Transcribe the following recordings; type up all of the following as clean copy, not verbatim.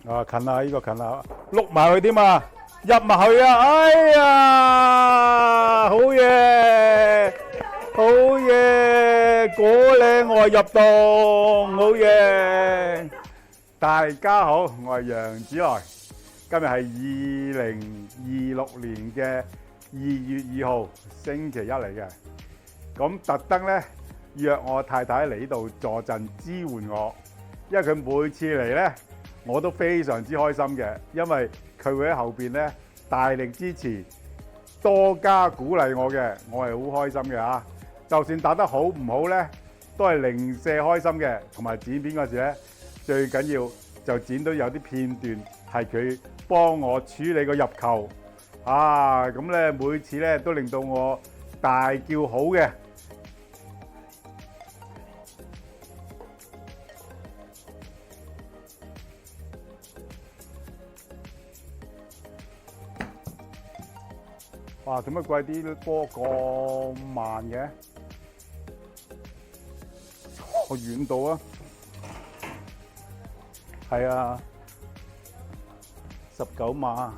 啊，近啊，呢個近啊，碌埋去添啊，入埋去啊，哎呀，好嘢，好嘢，果嶺外入洞，好嘢！大家好，我係楊子來，今日係2026年嘅2月2號，星期一嚟嘅。咁特登咧約我太太嚟呢度坐陣支援我，因為佢每次嚟咧我都非常之開心嘅，因為佢會喺後邊咧大力支持、多加鼓勵我嘅，我係好開心嘅嚇。就算打得好唔好咧，都係零舍開心嘅。同埋剪片嗰時咧，最緊要就剪到有啲片段係佢幫我處理個入球啊！咁咧每次咧都令到我大叫好嘅。哇！點解貴啲波咁慢嘅？我遠到啊！係啊，19碼，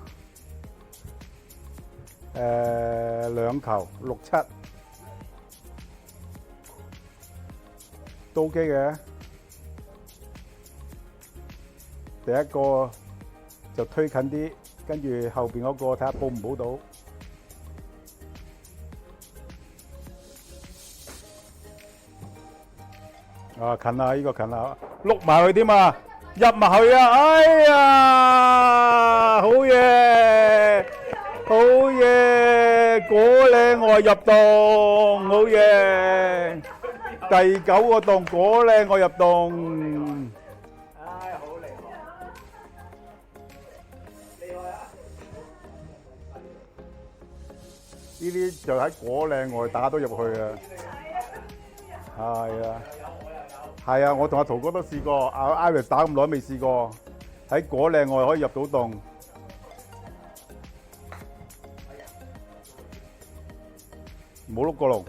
兩球6-7，都 OK 嘅。第一個就推近啲，跟住後邊嗰個睇下補唔補到。啊，近啊，呢個近啊，碌埋去添啊，入埋去啊，哎呀，好嘢，好嘢，果嶺外入洞，好嘢，第9個洞，果嶺外入洞。唉，好厲害，厲害啊！呢啲就喺果嶺外打到入去啊，係啊。係啊，我同阿陶哥都試過，阿 Iris 打咁耐都未試過，喺果嶺外可以入到洞。冇碌過龍。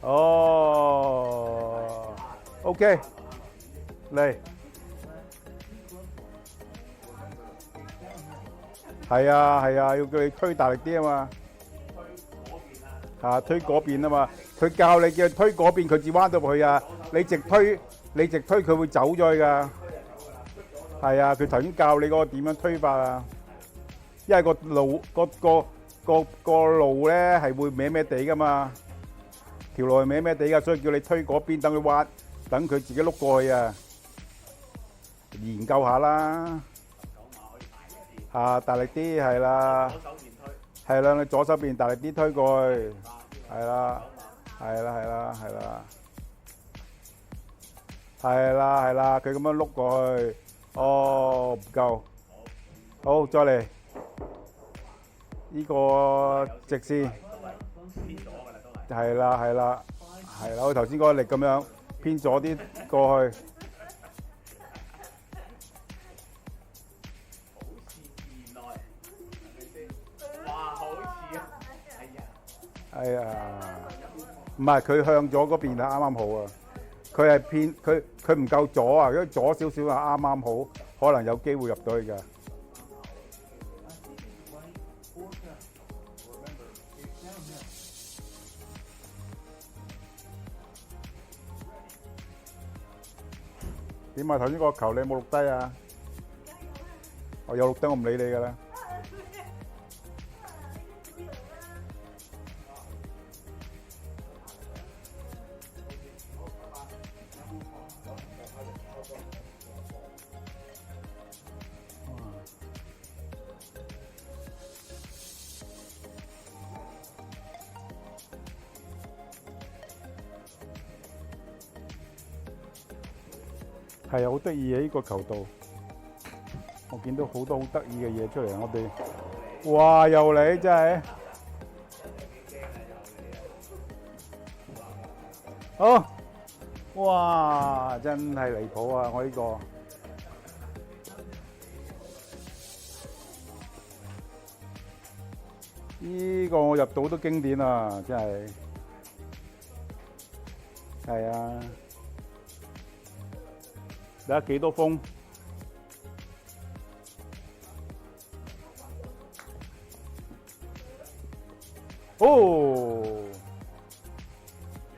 哦 ，OK，嚟。係啊係啊，要叫你推大力啲啊嘛。推嗰邊啊嘛，佢教你叫推嗰邊，佢至彎到去啊！你直推，佢會走咗去㗎。係啊，佢頭先教你嗰個點樣推法啊，因為個路個路咧係會歪歪地㗎嘛，條路係歪歪地㗎，所以叫你推嗰邊，等佢彎，等佢自己碌過去啊。研究下啦。大力啲係啦。係啦，你左手邊大力啲推過去，係啦，係啦，係啦，係啦，係啦，係啦，佢咁樣碌過去，哦，唔夠，好，再嚟，呢個直線，係啦，係啦，係啦，我頭先嗰個力咁樣偏左啲過去。係啊，唔係佢向咗嗰邊啊，啱啱好啊。佢係偏佢唔夠左啊，如果左少少啊，啱啱好，可能有機會入到去㗎。點啊？頭先個球你有冇錄低啊？我有錄低，我唔理你㗎啦。係啊，好得意嘅呢個球道，我見到好多好得意嘅嘢出嚟。我哋，哇，又嚟真係，好，哇，真係離譜啊！我呢個，呢個我入到都經典啊！真係，係啊。睇下幾多風。哦，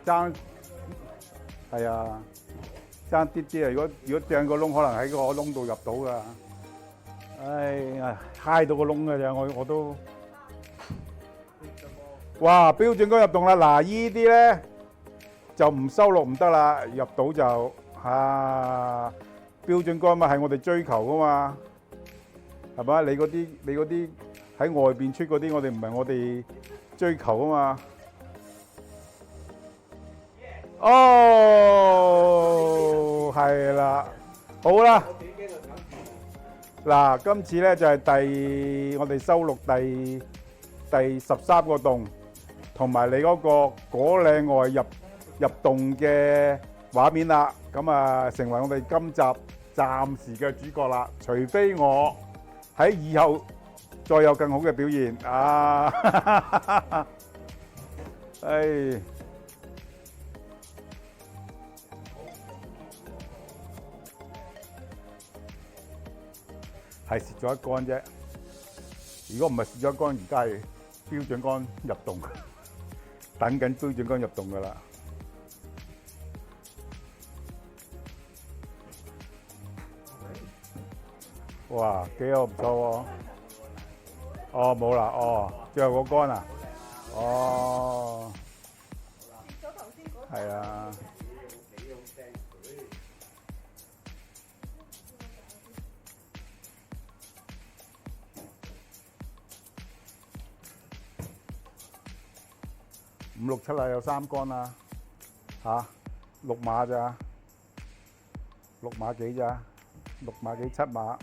爭係啊，爭啲啲啊！如果掟個窿，可能喺個窿度入到㗎。哎呀，揩到個窿㗎咋，我都。哇！標準桿入洞啦，嗱依啲咧就唔收落唔得啦，入到就標準桿嘛係我哋追求噶嘛，係嘛？你嗰啲喺外邊出嗰啲，我哋唔係我哋追求啊嘛。哦，係啦，好啦，嗱，今次咧就係我哋收錄第13個洞。同埋你嗰個果嶺外入洞嘅畫面啦，咁啊成為我哋今集暫時嘅主角啦。除非我喺以後再有更好嘅表現啊！唉，係蝕咗一桿啫。如果唔係蝕咗一桿，而家係標準桿入洞。等緊標準桿入洞㗎啦！哇，幾好唔錯喎！哦，冇啦，哦，最後嗰桿啊！哦，係啊！5、6、7啦，有3桿啦，嚇，6碼咋？6碼幾咋？6碼幾7碼？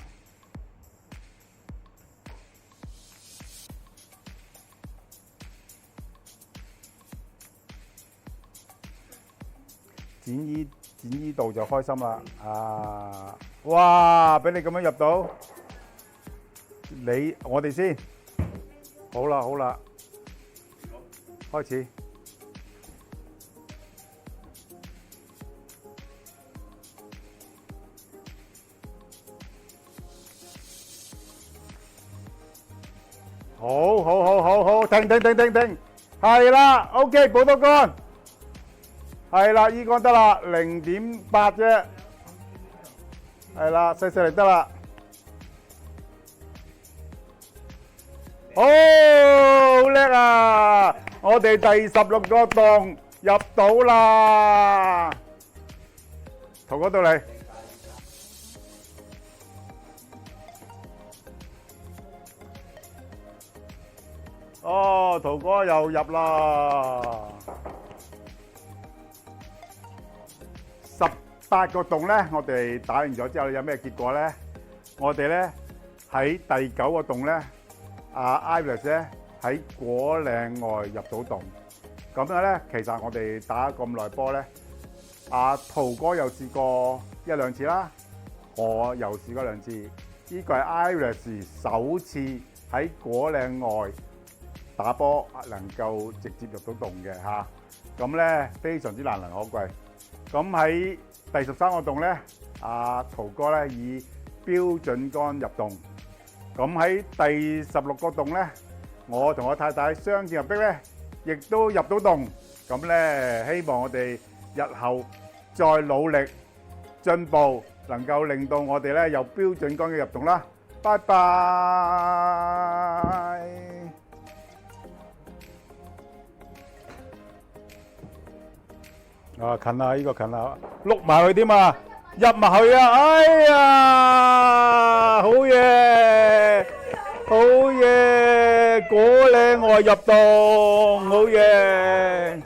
剪依度就開心啦！啊，哇！俾你咁樣入到，我哋先，好啦好啦，開始。好，停，係啦 ，OK， 補多桿，係啦，依桿得啦，0.8啫，係啦，細嚟得啦，好叻啊！我哋第16個洞入到啦，圖嗰度嚟。哦，圖哥又入啦！18個洞咧，我哋打完咗之後有咩結果咧？我哋咧喺第9個洞咧，阿 Iris 咧喺果嶺外入到洞。咁樣咧，其實我哋打咁耐波咧，圖哥又試過1、2次啦，我又試過2次。呢個係 Iris 首次喺果嶺外打波能夠直接入到洞嘅嚇，咁咧非常之難能可貴。咁喺第13個洞咧，圖哥咧以標準桿入洞。咁喺第16個洞咧，我同我太太雙劍合璧咧，亦都入到洞。咁咧希望我哋日後再努力進步，能夠令到我哋咧有標準桿嘅入洞啦。拜拜。近啦，呢個近啦，碌埋去添嘛，入埋去啊！哎呀，好嘢，好嘢，果嶺外入洞，好嘢。